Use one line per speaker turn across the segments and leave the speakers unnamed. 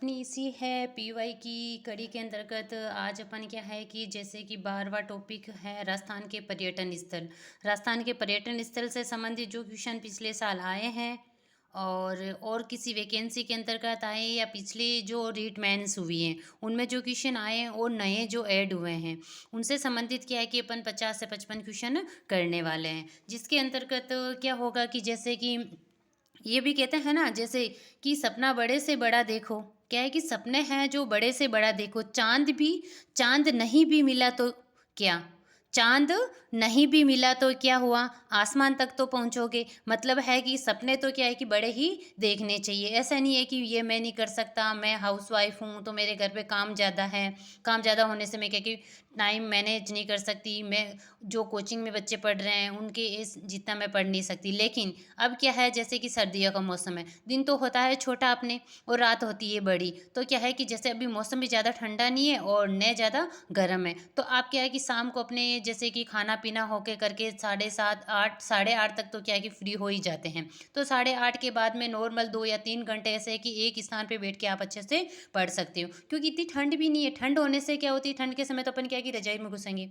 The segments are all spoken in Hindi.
अपनी इसी है पीवाई की कड़ी के अंतर्गत आज अपन क्या है कि जैसे कि 12वां टॉपिक है राजस्थान के पर्यटन स्थल। राजस्थान के पर्यटन स्थल से संबंधित जो क्वेश्चन पिछले साल आए हैं और किसी वैकेंसी के अंतर्गत आए या पिछले जो रीट मेंस हुई हैं उनमें जो क्वेश्चन आए हैं और नए जो ऐड हुए हैं उनसे संबंधित क्या है कि अपन 50 से 55 क्वेश्चन करने वाले हैं, जिसके अंतर्गत क्या होगा कि जैसे कि ये भी कहते हैं ना, जैसे कि सपना बड़े से बड़ा देखो। क्या है कि सपने हैं जो बड़े से बड़ा देखो। चांद नहीं भी मिला तो क्या, चांद नहीं भी मिला तो क्या हुआ, आसमान तक तो पहुंचोगे। मतलब है कि सपने तो क्या है कि बड़े ही देखने चाहिए। ऐसा नहीं है कि ये मैं नहीं कर सकता, मैं हाउसवाइफ हूँ तो मेरे घर पे काम ज़्यादा है, काम ज़्यादा होने से मैं क्या कि टाइम मैनेज नहीं कर सकती, मैं जो कोचिंग में बच्चे पढ़ रहे हैं उनके इस जितना मैं पढ़ नहीं सकती। लेकिन अब क्या है, जैसे कि सर्दियों का मौसम है, दिन तो होता है छोटा अपने और रात होती है बड़ी। तो क्या है कि जैसे अभी मौसम भी ज़्यादा ठंडा नहीं है और न ज़्यादा गर्म है, तो आप क्या है कि शाम को अपने जैसे कि खाना पीना होके करके 7:30 8 8:30 तक तो क्या है कि फ्री हो ही जाते हैं। तो 8:30 के बाद में नॉर्मल 2 या 3 घंटे ऐसे है कि एक स्थान पे बैठ के आप अच्छे से पढ़ सकते हो, क्योंकि इतनी ठंड भी नहीं है। ठंड होने से क्या होती है, ठंड के समय तो अपन क्या है कि रजाई में घुसेंगे।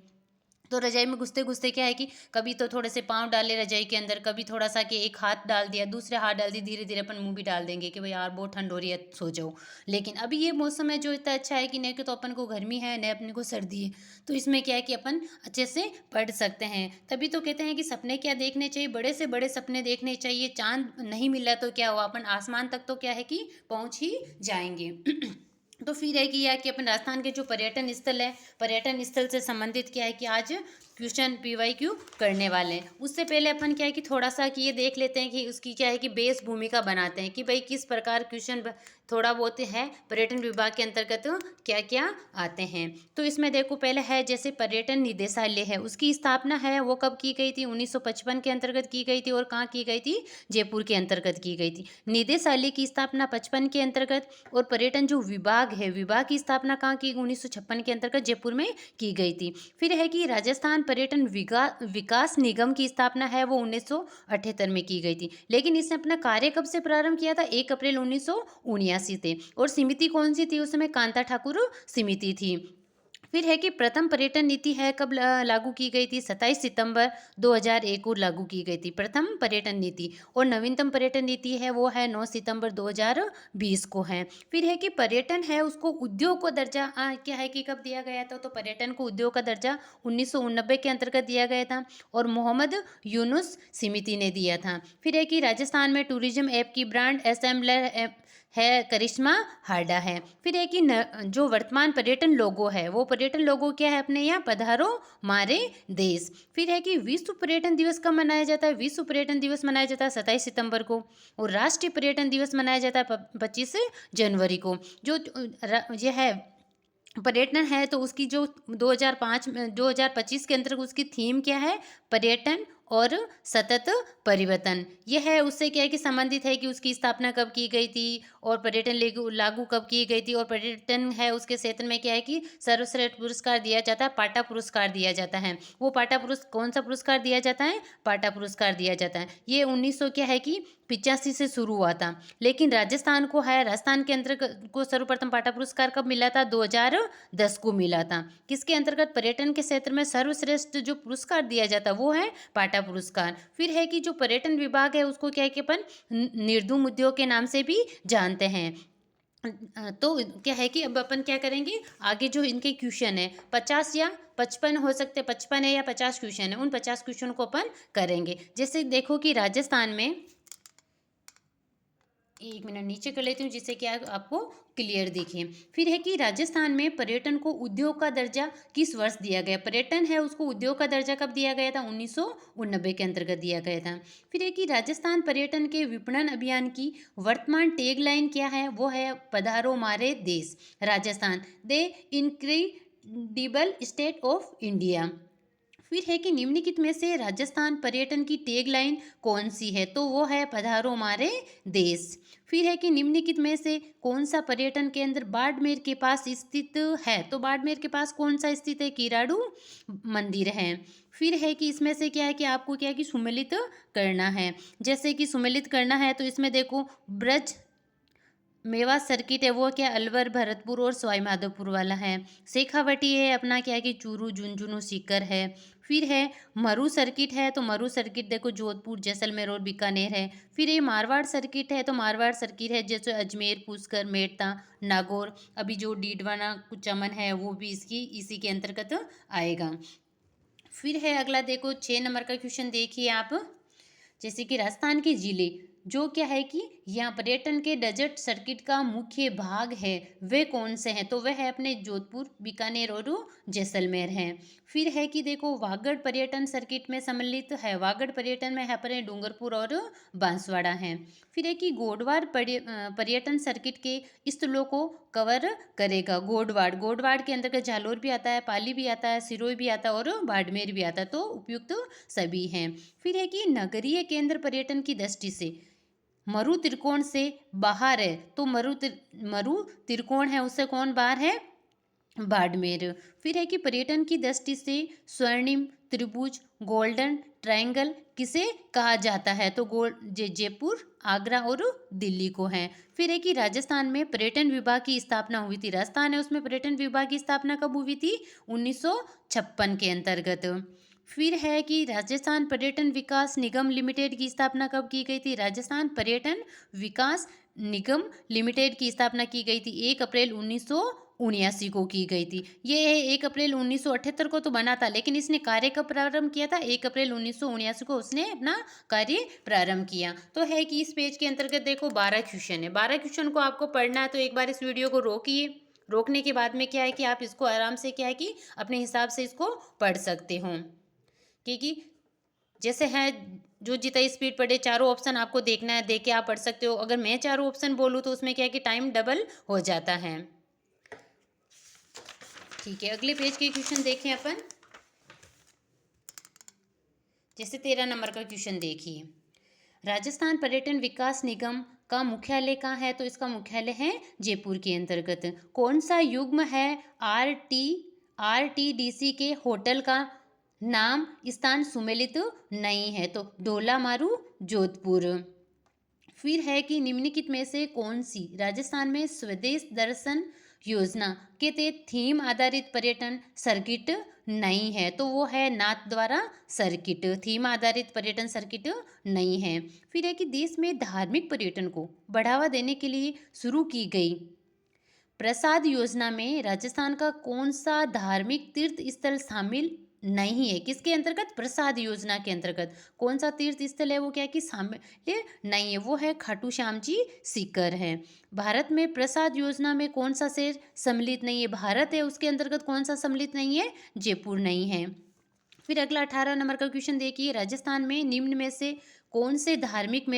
तो रजाई में घुसते घुसते क्या है कि कभी तो थोड़े से पाँव डाले रजाई के अंदर, कभी थोड़ा सा कि एक हाथ डाल दिया, दूसरे हाथ डाल दी, धीरे धीरे अपन मुंह भी डाल देंगे कि भाई यार बहुत ठंड हो रही है सो जाओ। लेकिन अभी ये मौसम है जो इतना अच्छा है कि न कि तो अपन को गर्मी है न अपने को सर्दी है, तो इसमें क्या है कि अपन अच्छे से पढ़ सकते हैं। तभी तो कहते हैं कि सपने क्या देखने चाहिए, बड़े से बड़े सपने देखने चाहिए। चांद नहीं मिला तो क्या हुआ, अपन आसमान तक तो क्या है कि पहुंच ही जाएंगे। तो फिर है कि यह कि अपन राजस्थान के जो पर्यटन स्थल है, पर्यटन स्थल से संबंधित क्या है कि आज क्वेश्चन पीवाईक्यू करने वाले हैं। उससे पहले अपन क्या है कि थोड़ा सा कि ये देख लेते हैं कि उसकी क्या है कि बेस भूमिका बनाते हैं कि भाई किस प्रकार क्वेश्चन थोड़ा बहुत है पर्यटन विभाग के अंतर्गत क्या क्या आते हैं। तो इसमें देखो पहले है जैसे पर्यटन निदेशालय है, उसकी स्थापना है वो कब की गई थी, 1955 के अंतर्गत की गई थी। और कहाँ की गई थी, जयपुर के अंतर्गत की गई थी। निदेशालय की स्थापना 55 के अंतर्गत, और पर्यटन जो विभाग है, विभाग की स्थापना कहाँ की, 1956 के अंतर्गत जयपुर में की गई थी। फिर है कि राजस्थान पर्यटन विकास निगम की स्थापना है वो 1978 में की गई थी। लेकिन इसने अपना कार्य कब से प्रारंभ किया था, 1 अप्रैल 1979 थे। और समिति कौन सी थी उस समय, कांता ठाकुर समिति थी। फिर है कि प्रथम पर्यटन नीति है कब लागू की गई थी, 27 सितंबर 2001 को लागू की गई थी प्रथम पर्यटन नीति। और नवीनतम पर्यटन नीति है वो है 9 सितंबर 2020 को है। फिर है कि पर्यटन है उसको उद्योग को दर्जा क्या है कि कब दिया गया था, तो पर्यटन को उद्योग का दर्जा 1989 के अंतर्गत दिया गया था और मोहम्मद यूनुस समिति ने दिया था। फिर है कि राजस्थान में टूरिज्म ऐप की ब्रांड असेंबलर है करिश्मा हाडा है। फिर है कि जो वर्तमान पर्यटन लोगो है वो पर्यटन लोगो क्या है, अपने यहाँ पधारो मारे देश। फिर है कि विश्व पर्यटन दिवस कब मनाया जाता है, विश्व पर्यटन दिवस मनाया जाता है 27 सितंबर को। और राष्ट्रीय पर्यटन दिवस मनाया जाता है 25 जनवरी को। जो यह है पर्यटन है तो उसकी जो 2025 के अंतर्गत उसकी थीम क्या है, पर्यटन और सतत परिवर्तन। यह है उससे क्या है कि संबंधित है कि उसकी स्थापना कब की गई थी और पर्यटन लागू लागू कब की गई थी। और पर्यटन है उसके क्षेत्र में क्या है कि सर्वश्रेष्ठ पुरस्कार दिया जाता है, पाटा पुरस्कार दिया जाता है। वो पाटा पुरस्कार कौन सा पुरस्कार दिया जाता है, पाटा पुरस्कार दिया जाता है। ये 1900 क्या है कि 85 से शुरू हुआ था। लेकिन राजस्थान को है, राजस्थान के अंतर्गत को सर्वप्रथम पाटा पुरस्कार कब मिला था, 2010 को मिला था। किसके अंतर्गत, पर्यटन के क्षेत्र में सर्वश्रेष्ठ जो पुरस्कार दिया जाता वो है पाटा पुरस्कार। फिर है कि जो पर्यटन विभाग है उसको क्या है कि अपन निर्धूम उद्योग के नाम से भी जानते हैं। तो क्या है कि अब अपन क्या करेंगे, आगे जो इनके क्वेश्चन है 50 या 55 हो सकते, 55 है या 50 क्वेश्चन है, उन 50 क्वेश्चन को अपन करेंगे। जैसे देखो कि राजस्थान में, एक मिनट नीचे कर लेती हूँ जिससे कि आपको क्लियर दिखे। फिर है कि राजस्थान में पर्यटन को उद्योग का दर्जा किस वर्ष दिया गया, पर्यटन है उसको उद्योग का दर्जा कब दिया गया था, 1989 के अंतर्गत दिया गया था। फिर है कि राजस्थान पर्यटन के विपणन अभियान की वर्तमान टैगलाइन क्या है, वो है पधारो मारे देश Rajasthan, the incredible state of India. फिर है कि निम्नलिखित में से राजस्थान पर्यटन की टैगलाइन कौन सी है, तो वो है पधारो हमारे देश। फिर है कि निम्नलिखित में से कौन सा पर्यटन केंद्र बाड़मेर के पास स्थित है, तो बाड़मेर के पास कौन सा स्थित है, किराड़ू मंदिर है। फिर है कि इसमें से क्या है कि आपको क्या है कि सुमेलित करना है। जैसे कि सुमेलित करना है तो इसमें देखो ब्रज मेवात सर्किट है वो क्या अलवर भरतपुर और सवाई माधोपुर वाला है। शेखावटी है अपना क्या है कि चूरू झुंझुनू सीकर है। फिर है मरु सर्किट है तो मरु सर्किट देखो जोधपुर जैसलमेर और बीकानेर है। फिर ये मारवाड़ सर्किट है तो मारवाड़ सर्किट है जैसे अजमेर पुष्कर मेड़ता नागौर। अभी जो डीडवाना चमन है वो भी इसकी इसी के अंतर्गत आएगा। फिर है अगला देखो 6 नंबर का क्वेश्चन देखिए आप। जैसे कि राजस्थान के जिले जो क्या है कि यहाँ पर्यटन के डेजर्ट सर्किट का मुख्य भाग है वे कौन से हैं, तो वह है अपने जोधपुर बीकानेर और जैसलमेर हैं। फिर है कि देखो वागड़ पर्यटन सर्किट में सम्मिलित है, वागड़ पर्यटन में है अपने डूंगरपुर और बांसवाड़ा हैं। फिर है कि गोडवाड़ पर्यटन सर्किट के स्थलों को कवर करेगा। गोडवाड़ गोडवाड़ के अंतर्गत जालोर भी आता है, पाली भी आता है, सिरोही भी आता है और बाड़मेर भी आता है, तो उपयुक्त सभी हैं। फिर है कि नगरीय केंद्र पर्यटन की दृष्टि से मरु त्रिकोण से बाहर है, तो मरु त्रिकोण है उससे कौन बाहर है, बाड़मेर। फिर है कि पर्यटन की दृष्टि से स्वर्णिम त्रिभुज गोल्डन ट्रायंगल किसे कहा जाता है, तो जयपुर आगरा और दिल्ली को है। फिर है कि राजस्थान में पर्यटन विभाग की स्थापना हुई थी, राजस्थान है उसमें पर्यटन विभाग की स्थापना कब हुई थी, 1956 के अंतर्गत। फिर है कि राजस्थान पर्यटन विकास निगम लिमिटेड की स्थापना कब की गई थी, राजस्थान पर्यटन विकास निगम लिमिटेड की स्थापना की गई थी 1 अप्रैल 1979 को की गई थी। ये 1 अप्रैल 1978 को तो बना था, लेकिन इसने कार्य कब प्रारंभ किया था, 1 अप्रैल 1979 को उसने अपना कार्य प्रारंभ किया। तो है कि इस पेज के अंतर्गत देखो 12 क्वेश्चन है, 12 क्वेश्चन को आपको पढ़ना है, तो एक बार इस वीडियो को रोकिए, रोकने के बाद में क्या है कि आप इसको आराम से क्या है कि अपने हिसाब से इसको पढ़ सकते हो। क्योंकि जैसे है जो जितना स्पीड पढ़े, चारों ऑप्शन आपको देखना है, देख के आप पढ़ सकते हो। अगर मैं चारों ऑप्शन बोलूँ तो उसमें क्या है कि टाइम डबल हो जाता है। ठीक है, अगले पेज के क्वेश्चन देखें अपन। जैसे 13 नंबर का क्वेश्चन देखिए, राजस्थान पर्यटन विकास निगम का मुख्यालय कहाँ है, तो इसका मुख्यालय है जयपुर के अंतर्गत। कौन सा युग्म है आरटीडीसी के होटल का नाम स्थान सुमेलित नहीं है, तो ढोला मारू जोधपुर। फिर है कि निम्नलिखित में से कौन सी राजस्थान में स्वदेश दर्शन योजना के तहत थीम आधारित पर्यटन सर्किट नहीं है, तो वो है नाथ द्वारा सर्किट, थीम आधारित पर्यटन सर्किट नहीं है। फिर है कि देश में धार्मिक पर्यटन को बढ़ावा देने के लिए शुरू की गई प्रसाद योजना में राजस्थान का कौन सा धार्मिक तीर्थ स्थल शामिल नहीं है, किसके अंतर्गत, प्रसाद योजना के अंतर्गत कौन सा तीर्थ स्थल है वो क्या है कि शामिल नहीं है, वो है खाटू श्याम जी सीकर है। भारत में प्रसाद योजना में कौन सा शहर सम्मिलित नहीं है, भारत है उसके अंतर्गत कौन सा सम्मिलित नहीं है, जयपुर नहीं है। फिर अगला 18 नंबर का क्वेश्चन देखिए, राजस्थान में निम्न में से कौन से धार्मिक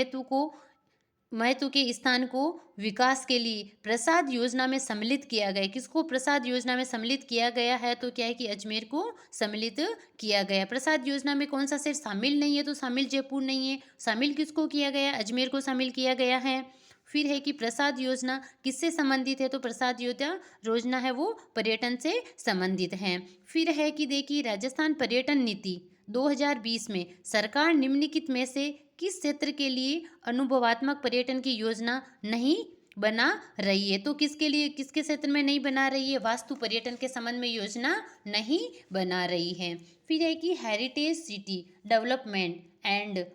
महत्व के स्थान को विकास के लिए प्रसाद योजना में सम्मिलित किया गया, किसको प्रसाद योजना में सम्मिलित किया गया है, तो क्या है कि अजमेर को सम्मिलित किया गया। प्रसाद योजना में कौन सा शहर शामिल नहीं है, तो शामिल जयपुर नहीं है, शामिल किसको किया गया, अजमेर को शामिल किया गया है। फिर है कि प्रसाद योजना किससे संबंधित है, तो प्रसाद योजना है वो पर्यटन से संबंधित है। फिर है कि देखिए राजस्थान पर्यटन नीति 2020 में सरकार निम्नलिखित में से किस क्षेत्र के लिए अनुभवात्मक पर्यटन की योजना नहीं बना रही है, तो किसके लिए, किसके क्षेत्र में नहीं बना रही है, वास्तु पर्यटन के संबंध में योजना नहीं बना रही है। फिर है कि heritage city development and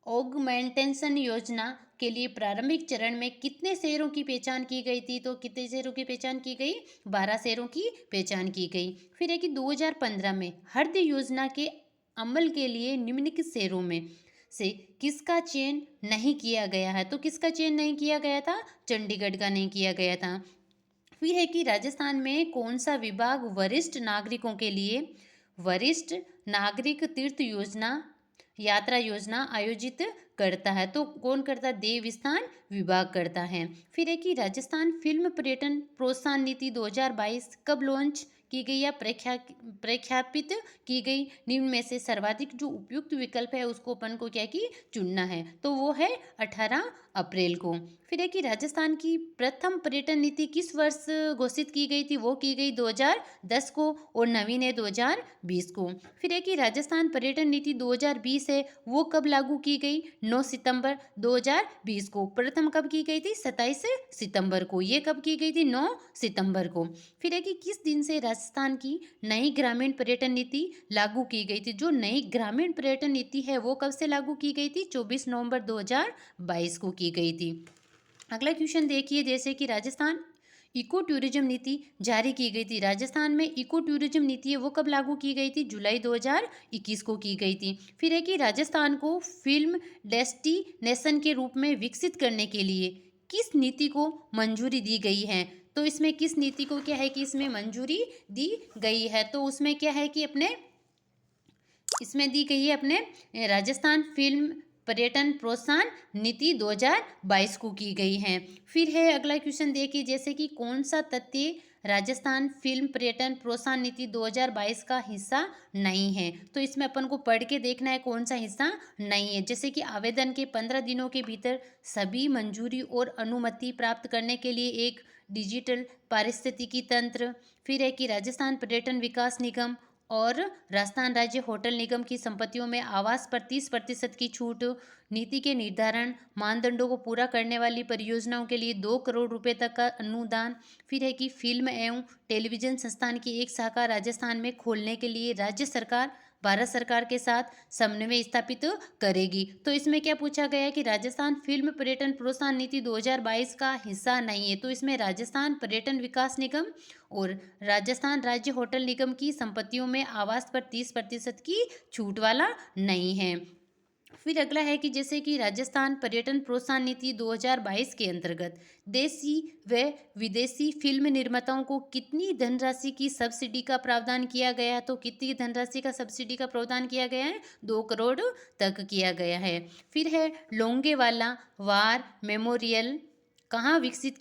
augmentation योजना के लिए प्रारंभिक चरण में कितने शहरों की पहचान की गई थी, तो कितने शहरों की पहचान की गई, 12 शहरों की पहचान की गई। फिर है कि 2015 में हृद योजना के अमल के लिए निम्नलिखित शहरों में से किसका चयन नहीं किया गया है, तो किसका चयन नहीं किया गया था, चंडीगढ़ का नहीं किया गया था। फिर है कि राजस्थान में कौन सा विभाग वरिष्ठ नागरिकों के लिए वरिष्ठ नागरिक तीर्थ योजना यात्रा योजना आयोजित करता है, तो कौन करता है, देवस्थान विभाग करता है। फिर है कि राजस्थान फिल्म पर्यटन प्रोत्साहन नीति 2022 कब लॉन्च की गई या प्रख्यापित की गई, निम्न में से सर्वाधिक जो उपयुक्त विकल्प है उसको अपन को क्या कि चुनना है, तो वो है 18 अप्रैल को। फिर है कि राजस्थान की प्रथम पर्यटन नीति किस वर्ष घोषित की गई थी, वो की गई 2010 को और नवीन है 2020 को। फिर है कि राजस्थान पर्यटन नीति 2020 है वो कब लागू की गई, 9 सितंबर 2020 को। प्रथम कब की गई थी? 27 सितंबर को। ये कब की गई थी? 9 सितंबर को। फिर है कि किस दिन से राजस्थान की नई ग्रामीण पर्यटन नीति लागू की गई थी? जो नई ग्रामीण पर्यटन नीति है वो कब से लागू की गई थी? 24 नवंबर 2022 को की गई थी। अगला क्वेश्चन देखिए, जैसे कि राजस्थान इको टूरिज्म नीति जारी की गई थी। राजस्थान में इको टूरिज्म नीति है वो कब लागू की गई थी? जुलाई 2021 को की गई थी। फिर है कि राजस्थान को फिल्म डेस्टिनेशन के रूप में विकसित करने के लिए किस नीति को मंजूरी दी गई है? तो इसमें किस नीति को क्या है कि इसमें मंजूरी दी गई है? तो उसमें क्या है कि अपने इसमें दी गई है अपने राजस्थान फिल्म पर्यटन प्रोत्साहन नीति 2022 को की गई है। फिर है अगला क्वेश्चन देखिए, जैसे कि कौन सा तथ्य राजस्थान फिल्म पर्यटन प्रोत्साहन नीति 2022 का हिस्सा नहीं है? तो इसमें अपन को पढ़ के देखना है कौन सा हिस्सा नहीं है। जैसे कि आवेदन के 15 दिनों के भीतर सभी मंजूरी और अनुमति प्राप्त करने के लिए एक डिजिटल पारिस्थितिकी तंत्र। फिर है कि राजस्थान पर्यटन विकास निगम और राजस्थान राज्य होटल निगम की संपत्तियों में आवास पर 30% की छूट। नीति के निर्धारण मानदंडों को पूरा करने वाली परियोजनाओं के लिए 2 करोड़ रुपए तक का अनुदान। फिर है कि फिल्म एवं टेलीविजन संस्थान की एक शाखा राजस्थान में खोलने के लिए राज्य सरकार भारत सरकार के साथ समन्वय स्थापित करेगी। तो इसमें क्या पूछा गया है कि राजस्थान फिल्म पर्यटन प्रोत्साहन नीति 2022 का हिस्सा नहीं है। तो इसमें राजस्थान पर्यटन विकास निगम और राजस्थान राज्य होटल निगम की संपत्तियों में आवास पर 30% की छूट वाला नहीं है। फिर अगला है कि जैसे कि राजस्थान पर्यटन प्रोत्साहन नीति 2022 के अंतर्गत देसी व विदेशी फिल्म निर्माताओं को कितनी धनराशि की सब्सिडी का प्रावधान किया गया है? तो कितनी धनराशि का सब्सिडी का प्रावधान किया गया है? 2 करोड़ तक किया गया है। फिर है लोंगेवाला वार मेमोरियल कहाँ विकसित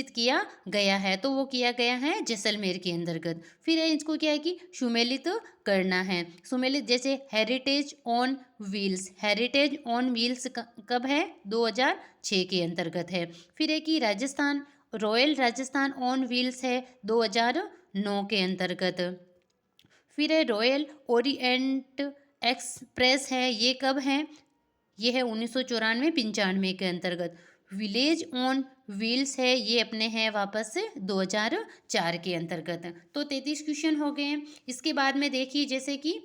किया गया है? तो वो किया गया है जैसलमेर के अंतर्गत। फिर है इसको क्या है कि सुमेलित करना है। सुमेलित जैसे heritage on wheels, heritage on wheels कब है? 2006 के अंतर्गत है। फिर है कि Rajasthan royal Rajasthan on wheels है 2009 के अंतर्गत। फिर है रॉयल ओरिएंट एक्सप्रेस है, ये कब है? ये है 1994-95 के अंतर्गत। विलेज ऑन व्हील्स है, ये अपने हैं वापस से 2004 के अंतर्गत। तो 33 क्वेश्चन हो गए हैं। इसके बाद में देखिए, जैसे कि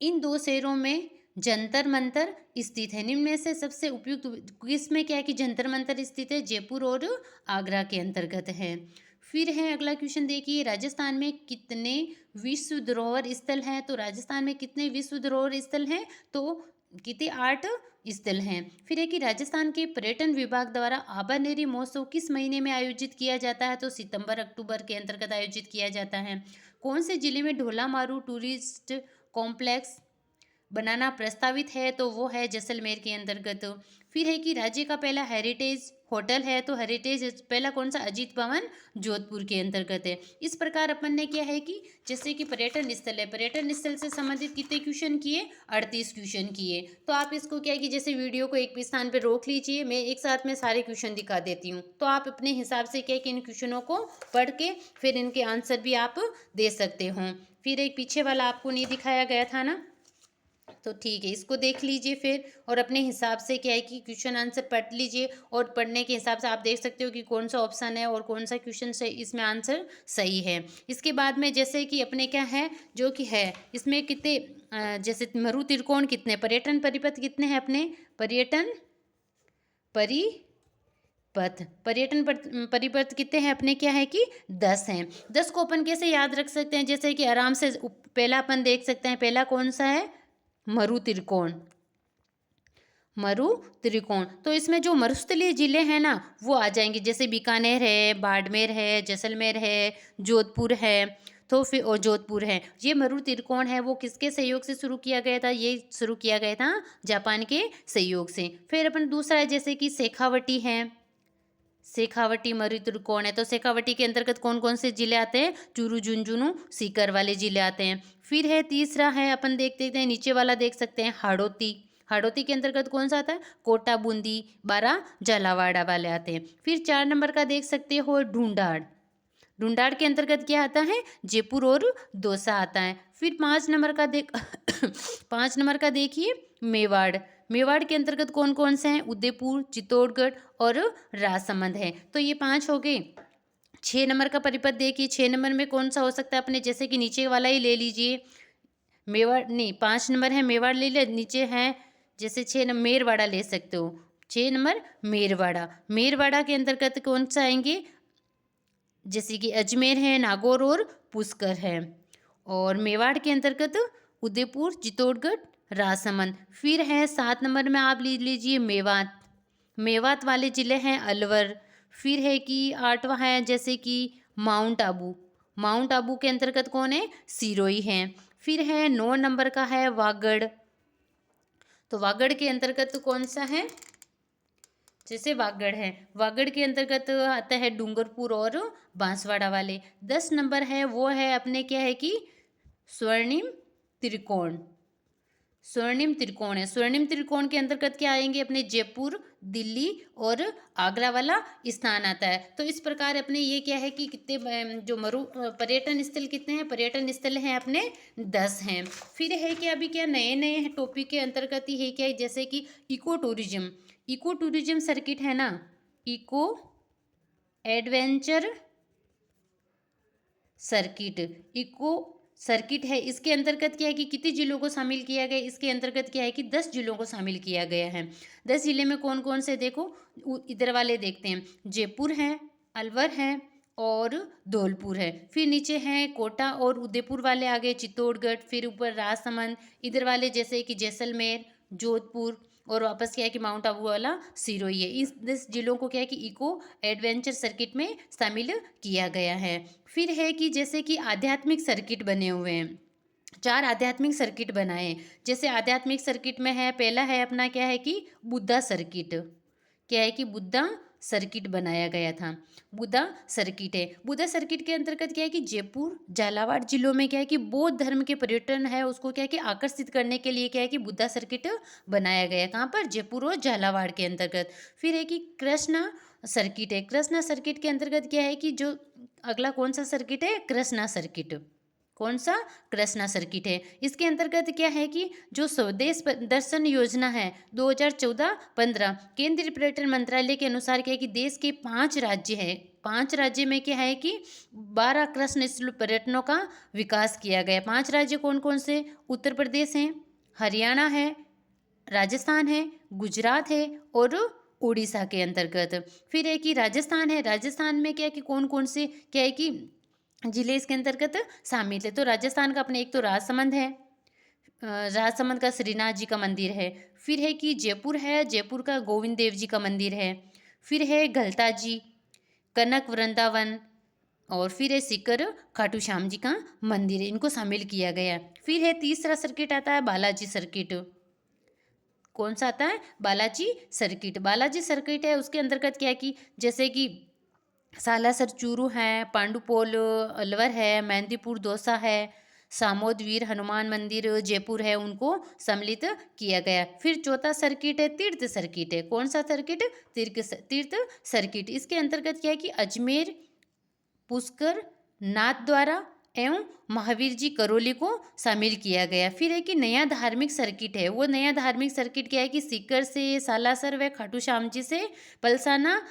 इन 2 शहरों में जंतर मंतर स्थित है। निम्न में से सबसे उपयुक्त किसमें क्या है कि जंतर मंतर स्थित है? जयपुर और आगरा के अंतर्गत है। फिर है अगला क्वेश्चन देखिए, राजस्थान में कितने विश्व धरोहर स्थल हैं? तो राजस्थान में कितने विश्व धरोहर स्थल हैं? तो कितने 8 स्थल हैं। फिर है कि राजस्थान के पर्यटन विभाग द्वारा आबानेरी महोत्सव किस महीने में आयोजित किया जाता है? तो सितंबर अक्टूबर के अंतर्गत आयोजित किया जाता है। कौन से जिले में ढोला मारू टूरिस्ट कॉम्प्लेक्स बनाना प्रस्तावित है? तो वो है जैसलमेर के अंतर्गत। फिर है कि राज्य का पहला हेरिटेज होटल है, तो हेरिटेज पहला कौन सा? अजीत भवन जोधपुर के अंतर्गत है। इस प्रकार अपन ने क्या है कि जैसे कि पर्यटन स्थल है, पर्यटन स्थल से संबंधित कितने क्वेश्चन किए? 38 क्वेश्चन किए। तो आप इसको क्या है कि जैसे वीडियो को एक भी स्थान पर रोक लीजिए, मैं एक साथ में सारे क्वेश्चन दिखा देती हूँ, तो आप अपने हिसाब से क्या है कि इन क्वेश्चनों को पढ़ के फिर इनके आंसर भी आप दे सकते हो। फिर एक पीछे वाला आपको नहीं दिखाया गया था ना, तो ठीक है, इसको देख लीजिए फिर और अपने हिसाब से क्या है कि क्वेश्चन आंसर पढ़ लीजिए और पढ़ने के हिसाब से आप देख सकते हो कि कौन सा ऑप्शन है और कौन सा क्वेश्चन से इसमें आंसर सही है। इसके बाद में जैसे कि अपने क्या है जो कि है इसमें कितने जैसे मरु त्रिकोण कितने, पर्यटन परिपथ कितने हैं अपने? पर्यटन परिपथ कितने हैं अपने? क्या है कि 10 हैं। 10 को अपन कैसे याद रख सकते हैं? जैसे कि आराम से पहला अपन देख सकते हैं, पहला कौन सा है? मरु त्रिकोण। तो इसमें जो मरुस्थलीय जिले हैं ना वो आ जाएंगे, जैसे बीकानेर है, बाड़मेर है, जैसलमेर है, जोधपुर है, तो फिर और जोधपुर है। ये मरु त्रिकोण है वो किसके सहयोग से शुरू किया गया था? ये शुरू किया गया था जापान के सहयोग से। फिर अपन दूसरा है जैसे कि शेखावटी है, शेखावटी मरु त्रिकोण है, तो शेखावटी के अंतर्गत कौन कौन से जिले आते हैं? चूरू, झुंझुनू, सीकर वाले जिले आते हैं। फिर है तीसरा है अपन देखते हैं नीचे वाला देख सकते हैं हाड़ौती, हाड़ौती के अंतर्गत कौन सा आता है? कोटा, बूंदी, बारा, झालावाड़ वाले आते हैं। फिर 4 नंबर का देख सकते हो ढूंढाड़, ढूंढाड़ के अंतर्गत क्या आता है? जयपुर और दौसा आता है। फिर 5 नंबर का 5 नंबर का देखिए मेवाड़, मेवाड़ के अंतर्गत कौन कौन से हैं? उदयपुर, चित्तौड़गढ़ और राजसमंद है। तो ये 5 हो गए। 6 नंबर का परिपथ देखिए, 6 नंबर में कौन सा हो सकता है? अपने जैसे कि नीचे वाला ही ले लीजिए, मेवाड़ नहीं, 5 नंबर है मेवाड़ ले ले, नीचे है जैसे 6 नंबर मेरवाड़ा ले सकते हो। 6 नंबर मेरवाड़ा, मेरवाड़ा के अंतर्गत कौन सा आएंगे? जैसे कि अजमेर है, नागौर और पुष्कर है। और मेवाड़ के अंतर्गत उदयपुर, चित्तौड़गढ़, राजसमंद। फिर है 7 नंबर में आप ले लीजिए मेवात, मेवात वाले ज़िले हैं अलवर। फिर है कि 8वां है जैसे कि माउंट आबू, माउंट आबू के अंतर्गत कौन है? सिरोही है। फिर है 9 नंबर का है वागड़, तो वागड़ के अंतर्गत कौन सा है? जैसे वागड़ है, वागड़ के अंतर्गत आता है डूंगरपुर और बांसवाड़ा वाले। 10 नंबर है वो है अपने क्या है कि स्वर्णिम त्रिकोण, स्वर्णिम त्रिकोण है। स्वर्णिम त्रिकोण के अंतर्गत क्या आएंगे? अपने जयपुर, दिल्ली और आगरा वाला स्थान आता है। तो इस प्रकार अपने ये क्या है कि कितने जो पर्यटन स्थल कितने हैं? पर्यटन स्थल हैं अपने 10 हैं। फिर है कि अभी क्या नए नए टॉपिक के अंतर्गत ही है क्या, जैसे कि eco tourism, eco tourism circuit है ना, eco adventure circuit, eco circuit है। इसके अंतर्गत क्या है कि कितने जिलों को शामिल किया गया? इसके अंतर्गत क्या है कि 10 जिलों को शामिल किया गया है। 10 जिले में कौन कौन से? देखो इधर वाले देखते हैं, जयपुर है, अलवर है और धौलपुर है। फिर नीचे हैं कोटा और उदयपुर वाले, आगे चित्तौड़गढ़, फिर ऊपर राजसमंद, इधर वाले जैसे कि जैसलमेर, जोधपुर और वापस क्या है कि माउंट आबू वाला सिरोही है। इस 10 जिलों को क्या है कि इको एडवेंचर सर्किट में शामिल किया गया है। फिर है कि जैसे कि आध्यात्मिक सर्किट बने हुए हैं, 4 आध्यात्मिक सर्किट बनाए हैं। जैसे आध्यात्मिक सर्किट में है, पहला है अपना क्या है कि बुद्धा सर्किट, क्या है कि बुद्धा सर्किट बनाया गया था, बुद्धा सर्किट है। बुद्धा सर्किट के अंतर्गत क्या है कि जयपुर, झालावाड़ जिलों में क्या है कि बौद्ध धर्म के पर्यटन है उसको क्या है कि आकर्षित करने के लिए क्या है कि बुद्धा सर्किट बनाया गया है। कहाँ पर? जयपुर और झालावाड़ के अंतर्गत। फिर है कि कृष्णा सर्किट है, कृष्णा सर्किट के अंतर्गत क्या है कि जो अगला कौन सा सर्किट है? कृष्णा सर्किट, कौन सा? कृष्णा सर्किट है। इसके अंतर्गत क्या है कि जो स्वदेश दर्शन योजना है 2014-15 केंद्रीय पर्यटन मंत्रालय के अनुसार क्या है कि देश के 5 राज्य हैं, 5 राज्य में क्या है कि 12 कृष्ण स्थल पर्यटनों का विकास किया गया। 5 राज्य कौन कौन से? उत्तर प्रदेश है, हरियाणा है, राजस्थान है, गुजरात है और उड़ीसा के अंतर्गत। फिर है कि राजस्थान है, राजस्थान में क्या है कि कौन कौन से क्या है कि जिले इसके अंतर्गत शामिल है? तो राजस्थान का अपने एक तो राजसमंद है, राजसमंद का श्रीनाथ जी का मंदिर है। फिर है कि जयपुर है, जयपुर का गोविंद देव जी का मंदिर है। फिर है गलता जी, कनक वृंदावन और फिर है सीकर खाटू श्याम जी का मंदिर है, इनको शामिल किया गया है। फिर है तीसरा सर्किट आता है बालाजी सर्किट, कौन सा आता है? बालाजी सर्किट, बालाजी सर्किट है उसके अंतर्गत क्या है कि जैसे कि सालासर चूरू है, पांडुपोल अलवर है, मेहंदीपुर दौसा है, सामोद वीर हनुमान मंदिर जयपुर है, उनको सम्मिलित किया गया। फिर चौथा सर्किट है तीर्थ सर्किट है, कौन सा सर्किट? तीर्थ सर्किट। इसके अंतर्गत क्या है कि अजमेर, पुष्कर, नाथ द्वारा एवं महावीर जी करौली को शामिल किया गया। फिर है कि नया धार्मिक सर्किट है, वो नया धार्मिक सर्किट क्या है कि सीकर से सालासर व खाटू श्याम जी से पलसाना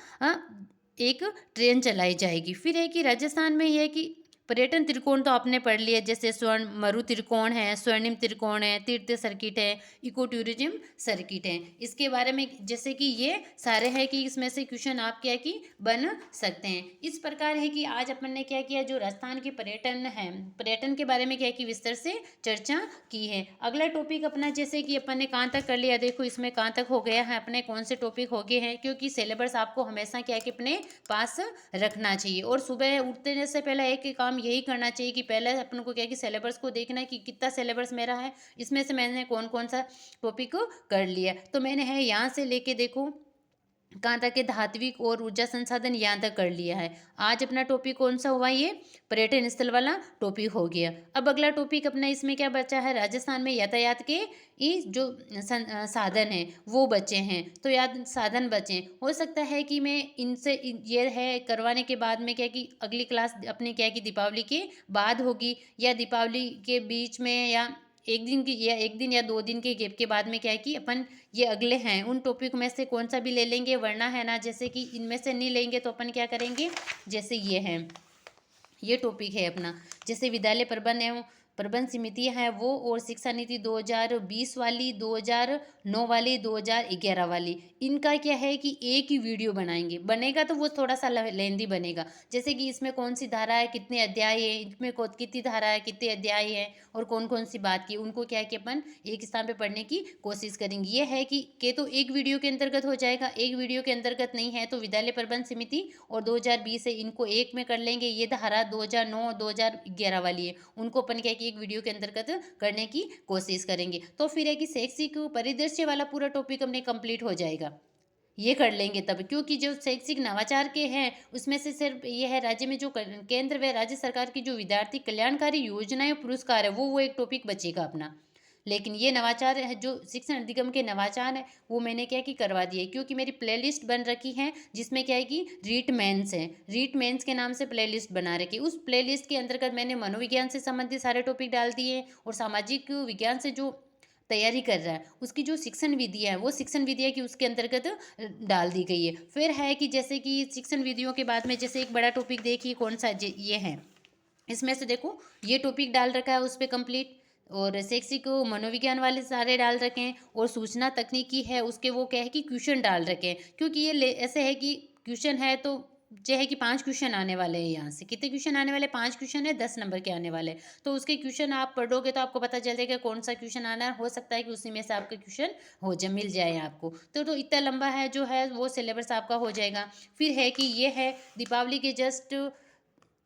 एक ट्रेन चलाई जाएगी। फिर है कि राजस्थान में यह है कि पर्यटन त्रिकोण तो आपने पढ़ लिया, जैसे स्वर्ण मरु त्रिकोण है, स्वर्णिम त्रिकोण है, तीर्थ सर्किट है, इको टूरिज्म सर्किट है। इसके बारे में जैसे कि ये सारे हैं कि इसमें से क्वेश्चन आप क्या कि बन सकते हैं। इस प्रकार है कि आज अपन ने क्या किया, जो राजस्थान के पर्यटन है, पर्यटन के बारे में क्या कि विस्तार से चर्चा की है। अगला टॉपिक अपना जैसे कि अपन ने कहाँ तक कर लिया, देखो इसमें कहाँ तक हो गया है, अपने कौन से टॉपिक हो गए हैं, क्योंकि सिलेबस आपको हमेशा क्या कि अपने पास रखना चाहिए। और सुबह उठने से पहले एक काम यही करना चाहिए कि पहले अपन को क्या कि सिलेबस को देखना है कि कितना सिलेबस मेरा है, इसमें से मैंने कौन कौन सा टॉपिक कर लिया। तो मैंने है यहाँ से लेके देखो कहाँ तक है, धात्विक और ऊर्जा संसाधन यहाँ तक कर लिया है। आज अपना टॉपिक कौन सा हुआ, ये पर्यटन स्थल वाला टॉपिक हो गया। अब अगला टॉपिक अपना इसमें क्या बचा है, राजस्थान में यातायात के ये जो साधन है वो बचे हैं, तो याद साधन बचे। हो सकता है कि मैं इनसे ये है करवाने के बाद में क्या कि अगली क्लास अपनी क्या कि दीपावली के बाद होगी या दीपावली के बीच में या 1 दिन की या 1 दिन या 2 दिन के गैप के बाद में क्या है कि अपन ये अगले हैं उन टॉपिक में से कौन सा भी ले लेंगे, वरना है ना जैसे कि इनमें से नहीं लेंगे तो अपन क्या करेंगे, जैसे ये टॉपिक है अपना, जैसे विद्यालय प्रबंध एवं प्रबंध समितियाँ हैं वो, और शिक्षा नीति 2020 वाली, 2009 वाली, 2011 वाली, इनका क्या है कि एक ही वीडियो बनाएंगे। बनेगा तो वो थोड़ा सा लेंदी बनेगा, जैसे कि इसमें कौन सी धारा है, कितने अध्याय है, इसमें कितनी धारा है, कितने अध्याय है, और कौन कौन सी बात की, उनको क्या है कि अपन एक स्थान पे पढ़ने की कोशिश करेंगे। ये है कि तो एक वीडियो के अंतर्गत हो जाएगा, एक वीडियो के अंतर्गत नहीं है तो विद्यालय प्रबंध समिति और 2020 है, इनको एक में कर लेंगे। ये धारा 2009 2011 वाली है, उनको अपन क्या है कि एक वीडियो के अंतर्गत करने की कोशिश करेंगे। तो फिर है कि शैक्षिक परिदृश्य वाला पूरा टॉपिक अपने कंप्लीट हो जाएगा, ये कर लेंगे तब, क्योंकि जो शैक्षिक नवाचार के हैं उसमें से सिर्फ ये है राज्य में जो केंद्र व राज्य सरकार की जो विद्यार्थी कल्याणकारी योजनाएं पुरस्कार है वो एक टॉपिक बचेगा अपना। लेकिन ये नवाचार है जो शिक्षण अधिगम के नवाचार है वो मैंने क्या कि करवा दिए, क्योंकि मेरी प्लेलिस्ट बन रखी है जिसमें क्या है कि रीट मेंस है, रीट मेंस के नाम से प्लेलिस्ट बना रखी। उस प्लेलिस्ट के अंतर्गत मैंने मनोविज्ञान से संबंधित सारे टॉपिक डाल दिए, और सामाजिक विज्ञान से जो तैयारी कर रहा है उसकी जो शिक्षण विधियाँ है वो शिक्षण विधियाँ की उसके अंतर्गत डाल दी गई है। फिर है कि जैसे कि शिक्षण विधियों के बाद में जैसे एक बड़ा टॉपिक देखिए कौन सा ये है, इसमें से देखो ये टॉपिक डाल रखा है उस पर कंप्लीट, और शैक्षिक मनोविज्ञान वाले सारे डाल रखे हैं, और सूचना तकनीकी है उसके वो क्या है कि क्वेश्चन डाल रखे हैं, क्योंकि ये ऐसे है कि क्वेश्चन है तो जो है कि 5 क्वेश्चन आने वाले हैं। यहाँ से कितने क्वेश्चन आने वाले, 5 क्वेश्चन है, 10 नंबर के आने वाले, तो उसके क्वेश्चन आप पढ़ोगे तो आपको पता चल जाएगा कौन सा क्वेश्चन आना है। हो सकता है कि उसी में से आपका क्वेश्चन मिल जाए आपको, तो इतना लंबा है जो है वो सिलेबस आपका हो जाएगा। फिर है कि ये है दीपावली के जस्ट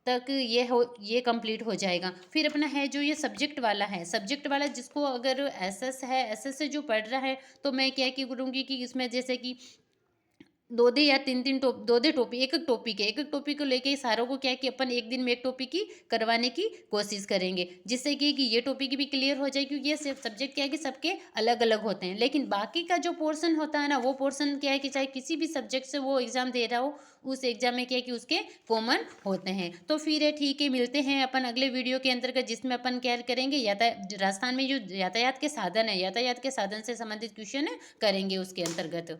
तक ये कंप्लीट हो जाएगा। फिर अपना है जो ये सब्जेक्ट वाला है, सब्जेक्ट वाला जिसको अगर एसएस है, एसएस से जो पढ़ रहा है तो मैं क्या करूँगी कि इसमें जैसे कि 2 या 3 2 टॉपिक, एक-एक टॉपिक है, एक-एक टॉपिक को लेके सारों को क्या है कि अपन एक दिन में एक टॉपिक की करवाने की कोशिश करेंगे, जिससे कि ये टॉपिक भी क्लियर हो जाए, क्योंकि ये सब्जेक्ट क्या है कि सबके अलग-अलग होते हैं। लेकिन बाकी का जो पोर्शन होता है ना, वो पोर्शन क्या है कि चाहे किसी भी सब्जेक्ट से वो एग्ज़ाम दे रहा हो, उस एग्ज़ाम में क्या है कि उसके कॉमन होते हैं। तो फिर ठीक है, मिलते हैं अपन अगले वीडियो के अंतर्गत, जिसमें अपन क्या करेंगे, राजस्थान में जो यातायात के साधन है, यातायात के साधन से संबंधित क्वेश्चन करेंगे उसके अंतर्गत।